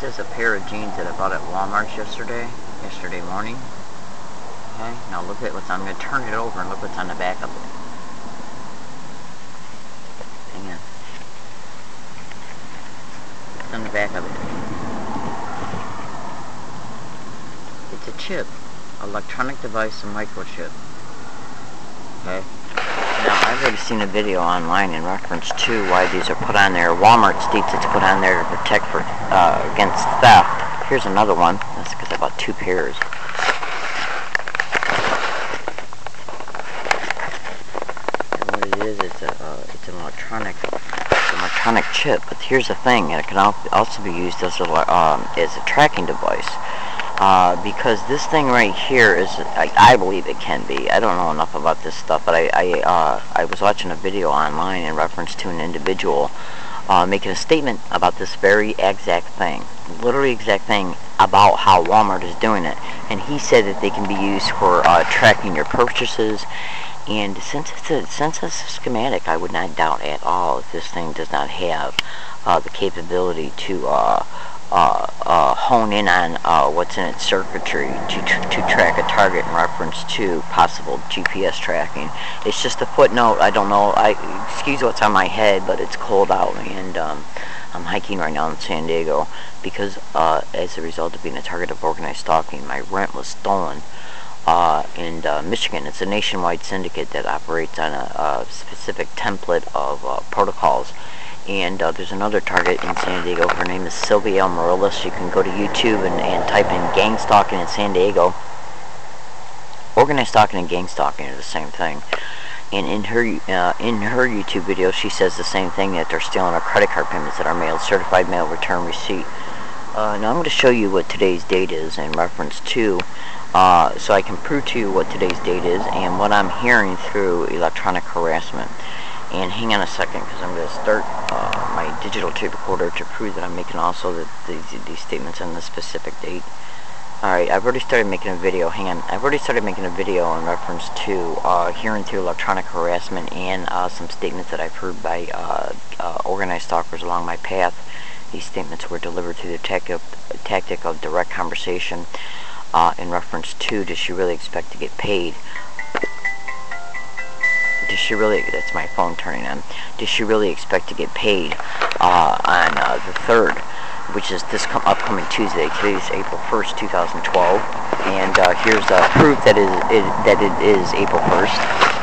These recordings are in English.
This is a pair of jeans that I bought at Walmart yesterday morning. Okay, now look at what's on. I'm going to turn it over and look what's on the back of it. Hang on. What's on the back of it? It's a chip. Electronic device and microchip. Okay. Now, I've already seen a video online in reference to why these are put on there. Walmart states it's put on there to protect against theft. Here's another one. That's because I bought two pairs. And what it is, it's an electronic chip. But here's the thing: it can also be used as a tracking device. Because this thing right here is, I believe it can be. I don't know enough about this stuff, but I was watching a video online in reference to an individual making a statement about this very exact thing, literally exact thing about how Walmart is doing it. And he said that they can be used for tracking your purchases. And since it's a schematic, I would not doubt at all if this thing does not have the capability to hone in on what's in its circuitry to track a target in reference to possible GPS tracking. It's just a footnote. I don't know. Excuse what's on my head, but it's cold out, and I'm hiking right now in San Diego because as a result of being a target of organized stalking, my rent was stolen in Michigan. It's a nationwide syndicate that operates on a specific template of protocols. And there's another target in San Diego. Her name is Sylvia Morales. You can go to YouTube and type in gang stalking in San Diego. Organized stalking and gang stalking are the same thing. And in her YouTube video, she says the same thing, that they're stealing our credit card payments that are mailed, certified mail return receipt. Now I'm going to show you what today's date is in reference to, so I can prove to you what today's date is and what I'm hearing through electronic harassment. And hang on a second, because I'm going to start my digital tape recorder to prove that I'm making also these statements on the specific date. Alright, I've already started making a video. Hang on. I've already started making a video in reference to hearing through electronic harassment and some statements that I've heard by organized stalkers along my path. These statements were delivered through the tactic of direct conversation in reference to, does she really expect to get paid? Does she really, that's my phone turning on, does she really expect to get paid on the 3rd, which is this upcoming Tuesday. Today's April 1st, 2012, and here's proof that it is April 1st.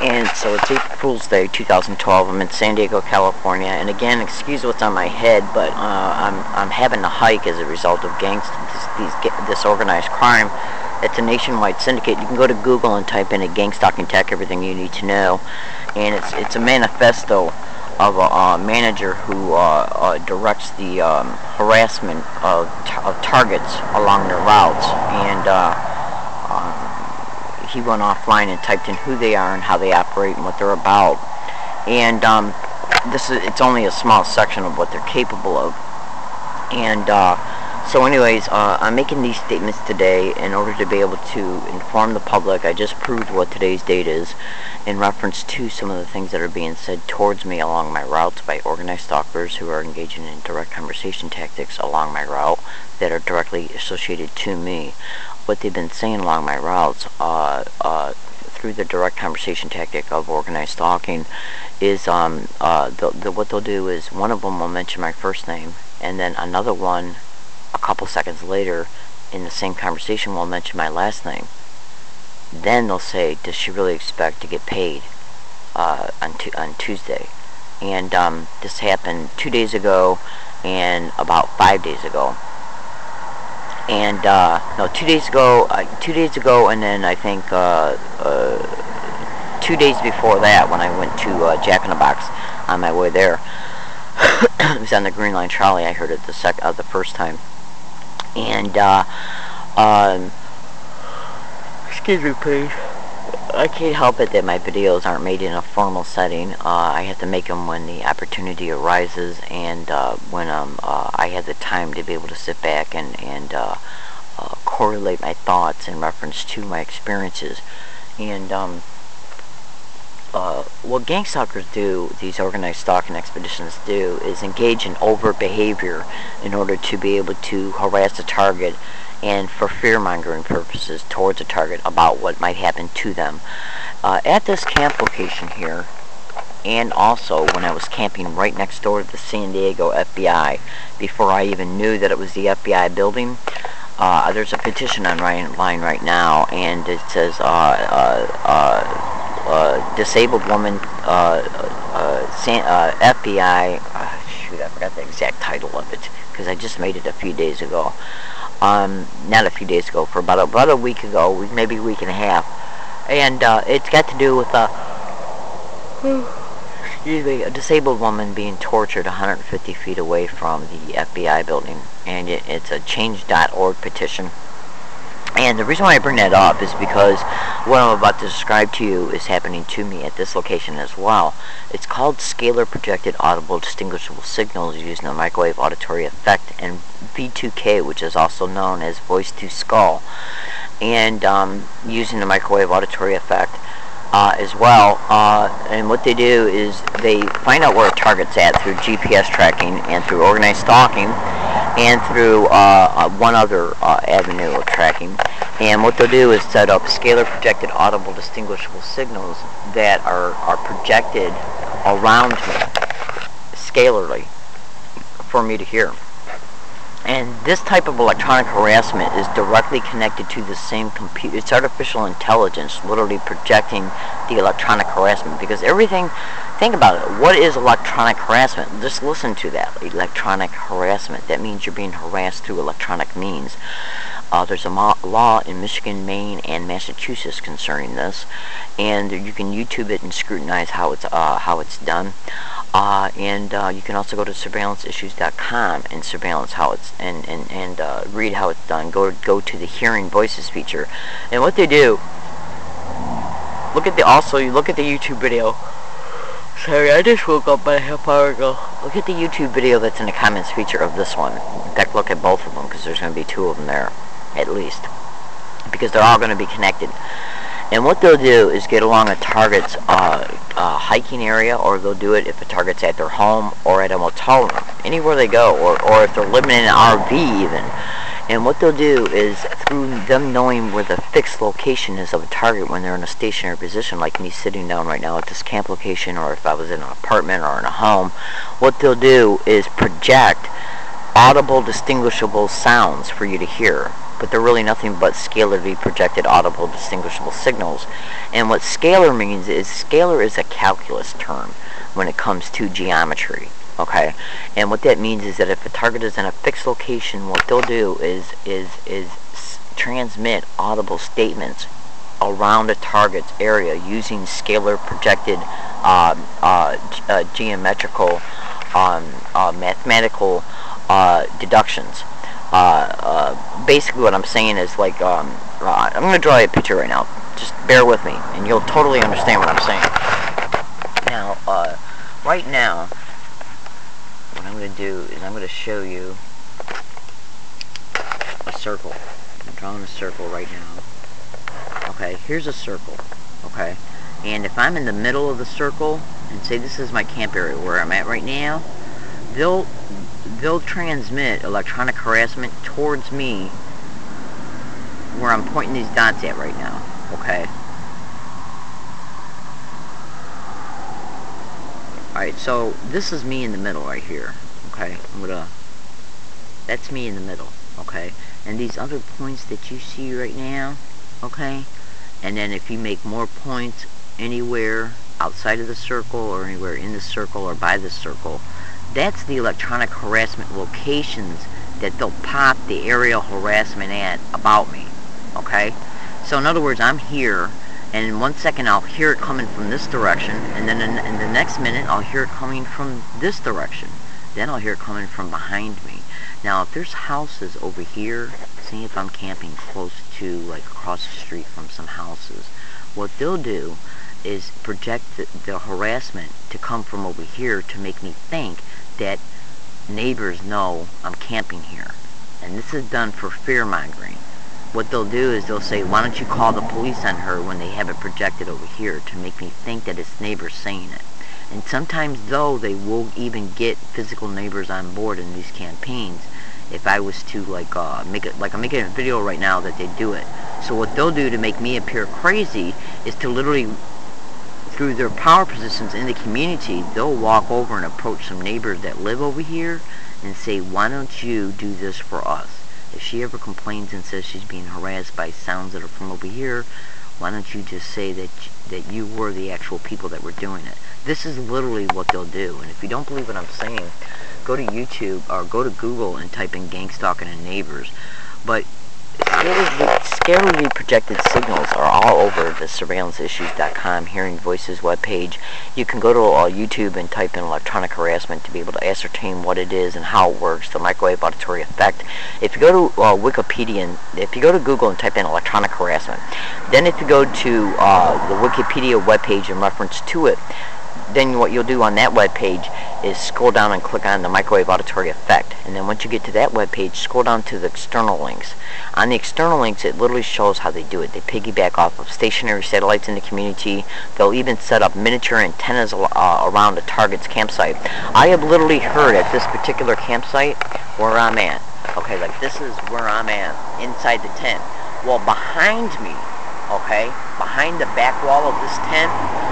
And so it's April Fool's Day 2012. I'm in San Diego, California, and again, excuse what's on my head, but I'm having to hike as a result of this organized crime. It's a nationwide syndicate. You can go to Google and type in a gang stalking tech, everything you need to know, and it's a manifesto of a manager who directs the harassment of targets along their routes, and he went offline and typed in who they are and how they operate and what they're about. And it's only a small section of what they're capable of. And so anyways, I'm making these statements today in order to be able to inform the public. I just proved what today's date is in reference to some of the things that are being said towards me along my routes by organized stalkers who are engaging in direct conversation tactics along my route that are directly associated to me. What they've been saying along my routes through the direct conversation tactic of organized stalking is what they'll do is one of them will mention my first name, and then another one a couple seconds later in the same conversation will mention my last name. Then they'll say, does she really expect to get paid on Tuesday? And this happened 2 days ago and about 5 days ago. And no, 2 days ago, and then I think 2 days before that, when I went to Jack in the Box on my way there, it was on the Green Line trolley. I heard it the first time, and Excuse me, please. I can't help it that my videos aren't made in a formal setting. I have to make them when the opportunity arises, and when I have the time to be able to sit back and correlate my thoughts in reference to my experiences. And what gang stalkers do, these organized stalking expeditions do, is engage in overt behavior in order to be able to harass a target and for fear-mongering purposes towards a target about what might happen to them. At this camp location here, and also when I was camping right next door to the San Diego FBI, before I even knew that it was the FBI building, there's a petition online right now, and it says disabled woman, FBI, shoot, I forgot the exact title of it, because I just made it a few days ago. Not a few days ago, for about a week ago, maybe a week and a half, and it's got to do with a disabled woman being tortured 150 feet away from the FBI building, and it's a change.org petition. And the reason why I bring that up is because what I'm about to describe to you is happening to me at this location as well. It's called scalar projected audible distinguishable signals using the microwave auditory effect, and V2K, which is also known as voice to skull, and using the microwave auditory effect as well. And what they do is they find out where a target's at through GPS tracking and through organized stalking and through one other avenue of tracking. And what they'll do is set up scalar projected audible distinguishable signals that are projected around me scalarly for me to hear. And this type of electronic harassment is directly connected to the same computer. It's artificial intelligence literally projecting the electronic harassment, because everything, think about it, what is electronic harassment? Just listen to that, electronic harassment. That means you're being harassed through electronic means. There's a law in Michigan, Maine, and Massachusetts concerning this, and you can YouTube it and scrutinize how it's done. And you can also go to surveillanceissues.com and surveillance how it's and read how it's done. Go to the hearing voices feature, and what they do. Look at the YouTube video. Sorry, I just woke up about a half hour ago. Look at the YouTube video that's in the comments feature of this one. In fact, look at both of them, because there's going to be two of them there, at least, because they're all going to be connected. And what they'll do is get along a target's hiking area, or they'll do it if a target's at their home or at a motel room, anywhere they go, or if they're living in an RV even. And what they'll do is, through them knowing where the fixed location is of a target when they're in a stationary position, like me sitting down right now at this camp location, or if I was in an apartment or in a home, what they'll do is project audible distinguishable sounds for you to hear. But they're really nothing but scalarly projected audible distinguishable signals. And what scalar means is, scalar is a calculus term when it comes to geometry. Okay, and what that means is that if a target is in a fixed location, what they'll do is transmit audible statements around a target's area using scalar projected geometrical mathematical deductions. Basically what I'm saying is, like, I'm going to draw you a picture right now. Just bear with me, and you'll totally understand what I'm saying. Now, right now, what I'm going to do is I'm going to show you a circle. I'm drawing a circle right now. Okay, here's a circle. Okay, and if I'm in the middle of the circle, and say this is my camp area where I'm at right now, they'll transmit electronic harassment towards me where I'm pointing these dots at right now. Okay. Alright, so this is me in the middle right here. Okay, that's me in the middle. Okay, and these other points that you see right now, okay, and then if you make more points anywhere outside of the circle, or anywhere in the circle or by the circle, that's the electronic harassment locations that they'll pop the aerial harassment at about me. Okay, so in other words, I'm here, and in 1 second I'll hear it coming from this direction, and then in the next minute I'll hear it coming from this direction. Then I'll hear it coming from behind me. Now, if there's houses over here, say if I'm camping close to, like, across the street from some houses, what they'll do is project the harassment to come from over here to make me think that neighbors know I'm camping here. And this is done for fear-mongering. What they'll do is they'll say, why don't you call the police on her when they have it projected over here to make me think that it's neighbors saying it. And sometimes, though, they will even get physical neighbors on board in these campaigns. If I was to, like, make it, like I'm making a video right now that they do it. So what they'll do to make me appear crazy is to literally, through their power positions in the community, they'll walk over and approach some neighbors that live over here and say, why don't you do this for us? If she ever complains and says she's being harassed by sounds that are from over here, why don't you just say that you were the actual people that were doing it? This is literally what they'll do. And if you don't believe what I'm saying, go to YouTube or go to Google and type in gang stalking and neighbors. But scarily projected signals are all over the surveillanceissues.com hearing voices webpage. You can go to YouTube and type in electronic harassment to be able to ascertain what it is and how it works, the microwave auditory effect. If you go to Wikipedia, if you go to Google and type in electronic harassment, then if you go to the Wikipedia webpage in reference to it, then what you'll do on that web page is scroll down and click on the microwave auditory effect. And then once you get to that web page, scroll down to the external links. On the external links, it literally shows how they do it. They piggyback off of stationary satellites in the community. They'll even set up miniature antennas around a target's campsite. I have literally heard at this particular campsite where I'm at. Okay, like this is where I'm at, inside the tent. Well, behind me, okay, behind the back wall of this tent,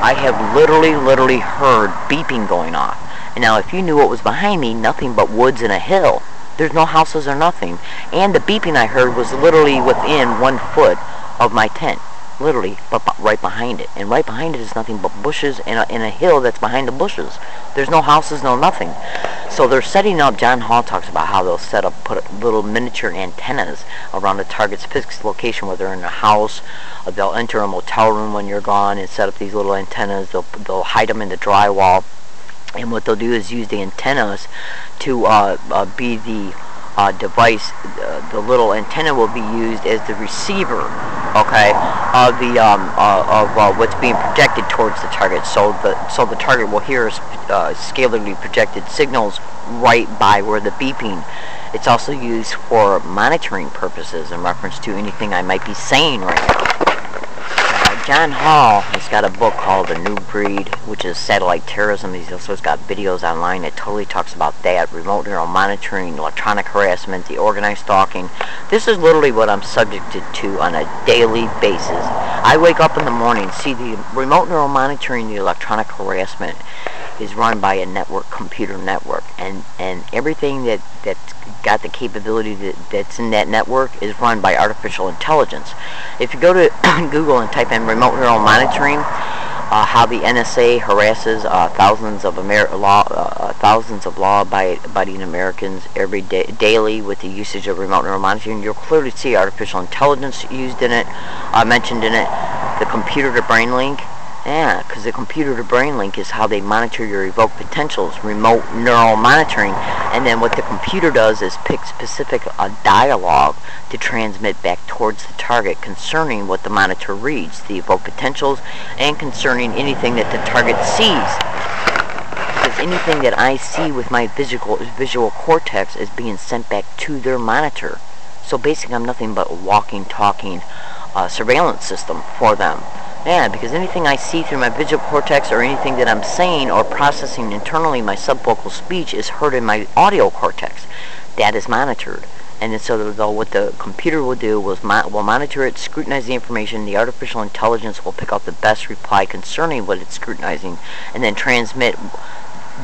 I have literally heard beeping going off. And now if you knew what was behind me, nothing but woods and a hill. There's no houses or nothing. And the beeping I heard was literally within 1 foot of my tent. Literally, but right behind it. And right behind it is nothing but bushes and a hill that's behind the bushes. There's no houses, no nothing. So they're setting up, John Hall talks about how they'll put little miniature antennas around the target's physical location, whether they're in a house, they'll enter a motel room when you're gone and set up these little antennas. They'll hide them in the drywall. And what they'll do is use the antennas to be the device. The little antenna will be used as the receiver, okay, of the what's being projected towards the target. So the target will hear scalarly projected signals right by where the beeping. It's also used for monitoring purposes in reference to anything I might be saying right now. John Hall has got a book called The New Breed, which is satellite terrorism. He's also got videos online that totally talks about that, remote neural monitoring, electronic harassment, the organized stalking. This is literally what I'm subjected to on a daily basis. I wake up in the morning, see the remote neural monitoring, the electronic harassment is run by a network, computer network, and everything that's got the capability that's in that network is run by artificial intelligence. If you go to Google and type in remote neural monitoring, how the NSA harasses thousands of law-abiding Americans every day, daily with the usage of remote neural monitoring, you'll clearly see artificial intelligence used in it, mentioned in it, the computer-to-brain link. Yeah, because the computer-to-brain link is how they monitor your evoked potentials, remote neural monitoring, and then what the computer does is pick specific dialogue to transmit back towards the target concerning what the monitor reads, the evoked potentials, and concerning anything that the target sees. Because anything that I see with my visual cortex is being sent back to their monitor. So basically I'm nothing but a walking, talking surveillance system for them. Yeah, because anything I see through my visual cortex or anything that I'm saying or processing internally, my subvocal speech is heard in my audio cortex. That is monitored. And then so though what the computer will do will monitor it, scrutinize the information, the artificial intelligence will pick out the best reply concerning what it's scrutinizing, and then transmit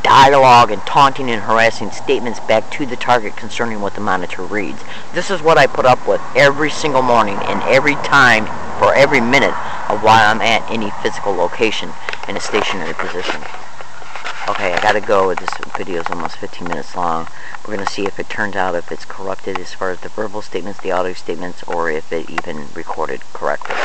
dialogue and taunting and harassing statements back to the target concerning what the monitor reads. This is what I put up with every single morning and every time for every minute of while I'm at any physical location in a stationary position. Okay, I gotta go. This video is almost 15 minutes long. We're gonna see if it turns out if it's corrupted as far as the verbal statements, the audio statements, or if it even recorded correctly.